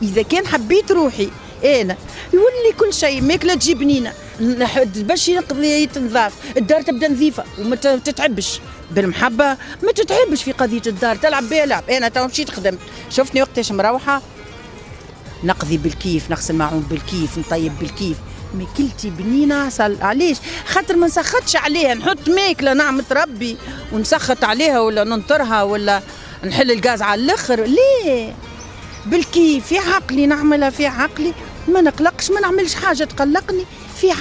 اذا كان حبيت روحي انا يولي كل شيء ماكله تجي بنينه باش ينقضي تنظاف الدار تبدا نظيفه وما تتعبش بالمحبه، ما تتعبش في قضيه الدار تلعب بها لعب. انا تو مشيت خدمت شفتني وقتاش مروحه نقضي بالكيف، نغسل معون بالكيف، نطيب بالكيف، ماكلتي بنينه عسل. علاش؟ خاطر ما نسخطش عليها، نحط ماكله نعمه ربي ونسخط عليها ولا ننطرها ولا نحل الغاز على الاخر. ليه؟ بالكيف في عقلي نعملها، في عقلي ما نقلقش، ما نعملش حاجه تقلقني.